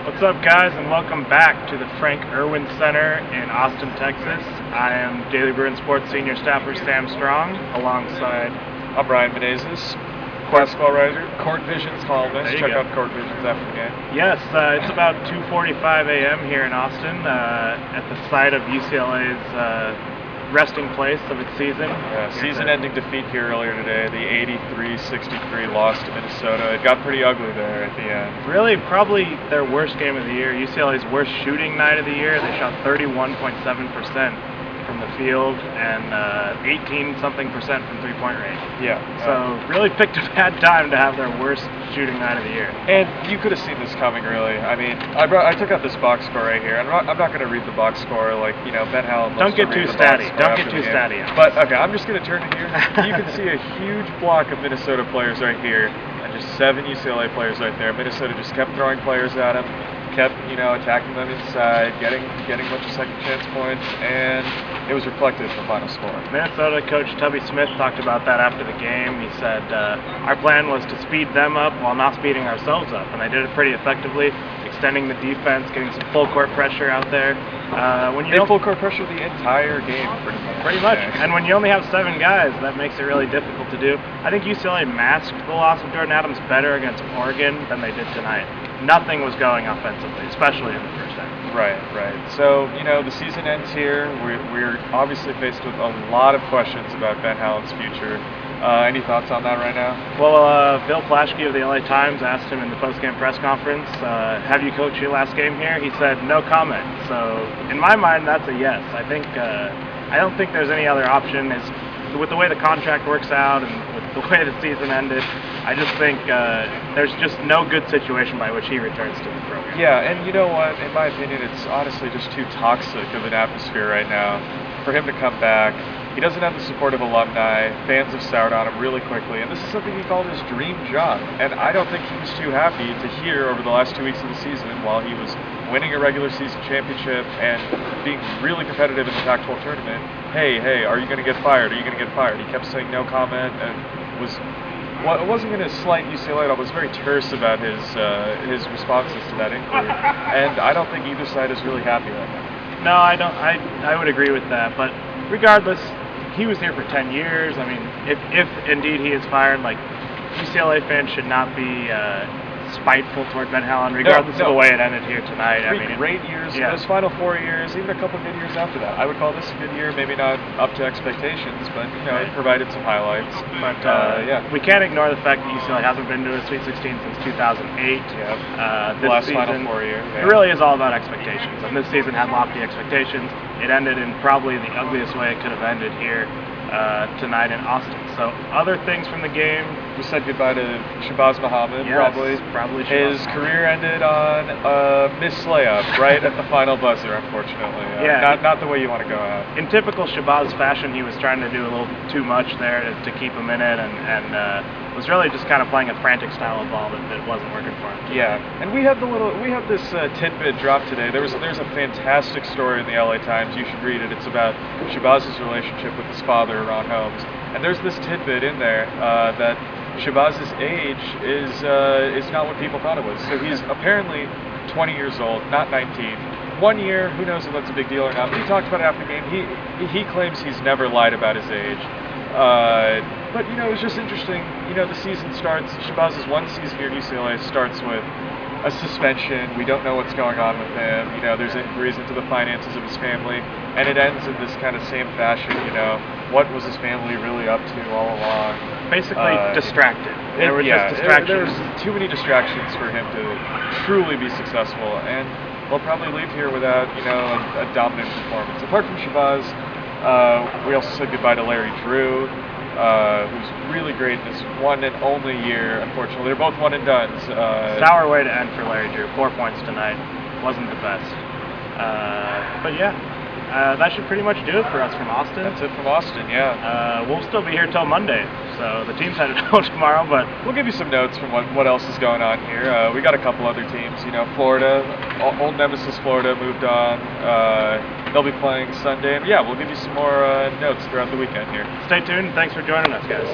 What's up, guys, and welcome back to the Frank Irwin Center in Austin, Texas. I am Daily Bruin Sports Senior Staffer Sam Strong, alongside I'm Ryan Menezes, basketball writer, Court Visions columnist. Check out Court Visions after the game. Yes, it's about 2:45 a.m. here in Austin, at the site of UCLA's resting place of its season. Yeah, season-ending defeat here earlier today, the 83-63 loss to Minnesota. It got pretty ugly there at the end. Really, probably their worst game of the year. UCLA's worst shooting night of the year. They shot 31.7% from the field and 18-something% from three-point range. Yeah. So really picked a bad time to have their worst shooting night of the year. And you could have seen this coming, really. I mean, I took out this box score right here. I'm not going to read the box score like, Ben Howland. Don't get too statty. Don't get too statty. But, okay, I'm just going to turn it here. You can see a huge block of Minnesota players right here and just 7 UCLA players right there. Minnesota just kept throwing players at him, kept, attacking them inside, getting a bunch of second chance points, and it was reflected in the final score. Minnesota coach Tubby Smith talked about that after the game. He said, our plan was to speed them up while not speeding ourselves up, and they did it pretty effectively, extending the defense, getting some full court pressure out there. They full court pressure the entire game, pretty much. And when you only have 7 guys, that makes it really difficult to do. I think UCLA masked the loss of Jordan Adams better against Oregon than they did tonight. Nothing was going offensively, especially in the first half. Right. So, the season ends here. We're obviously faced with a lot of questions about Ben Howland's future. Any thoughts on that right now? Well, Bill Plaschke of the LA Times asked him in the post-game press conference, have you coached your last game here? He said, no comment. So, in my mind, that's a yes. I don't think there's any other option. With the way the contract works out and with the way the season ended, I just think there's just no good situation by which he returns to the program. Yeah, and you know what? In my opinion, it's honestly just too toxic of an atmosphere right now for him to come back. He doesn't have the support of alumni. Fans have soured on him really quickly, and this is something he called his dream job. And I don't think he was too happy to hear over the last 2 weeks of the season, while he was winning a regular season championship and being really competitive in the Pac-12 tournament, hey, are you going to get fired? Are you going to get fired? He kept saying no comment and it wasn't going to slight UCLA at all. It was very terse about his responses to that inquiry, and I don't think either side is really happy right now. No, I don't. I would agree with that, but regardless, he was here for 10 years. I mean, if indeed he is fired, UCLA fans should not be spiteful toward Ben Howland, regardless of the way it ended here tonight. Great years, those final 4 years, even a couple good years after that. I would call this a good year, maybe not up to expectations, but it provided some highlights. But we can't ignore the fact that UCLA hasn't been to a Sweet 16 since 2008. The last final 4 years. It really is all about expectations, and this season had lofty expectations. It ended in probably the ugliest way it could have ended here tonight in Austin. So other things from the game. We said goodbye to Shabazz Muhammad, probably His career ended on a missed layup right at the final buzzer, unfortunately. Not the way you want to go out. In typical Shabazz fashion, he was trying to do a little too much there to keep him in it, and was really just kind of playing a frantic style of ball that wasn't working for him. Yeah, and we have this tidbit drop today. There's a fantastic story in the LA Times. You should read it. It's about Shabazz's relationship with his father, Ron Holmes. And there's this tidbit in there that Shabazz's age is not what people thought it was. So he's apparently 20 years old, not 19. 1 year, who knows if that's a big deal or not. But he talked about it after the game. He claims he's never lied about his age. But it was just interesting. The season starts. Shabazz's one season here at UCLA starts with a suspension. We don't know what's going on with him. There's inquiries into the finances of his family, and it ends in this kind of same fashion. What was his family really up to all along? Basically distracted. There were just distractions. There's too many distractions for him to truly be successful, and he'll probably leave here without a dominant performance. Apart from Shabazz, we also said goodbye to Larry Drew, who's really great in his one and only year. Unfortunately, they're both one and dones. Sour way to end for Larry Drew. 4 points tonight. Wasn't the best. But that should pretty much do it for us from Austin. That's it from Austin, yeah. We'll still be here till Monday, so the team's headed home tomorrow, but we'll give you some notes from what else is going on here. We got a couple other teams. Florida, old nemesis Florida moved on. They'll be playing Sunday, and we'll give you some more notes throughout the weekend here. Stay tuned. Thanks for joining us, guys.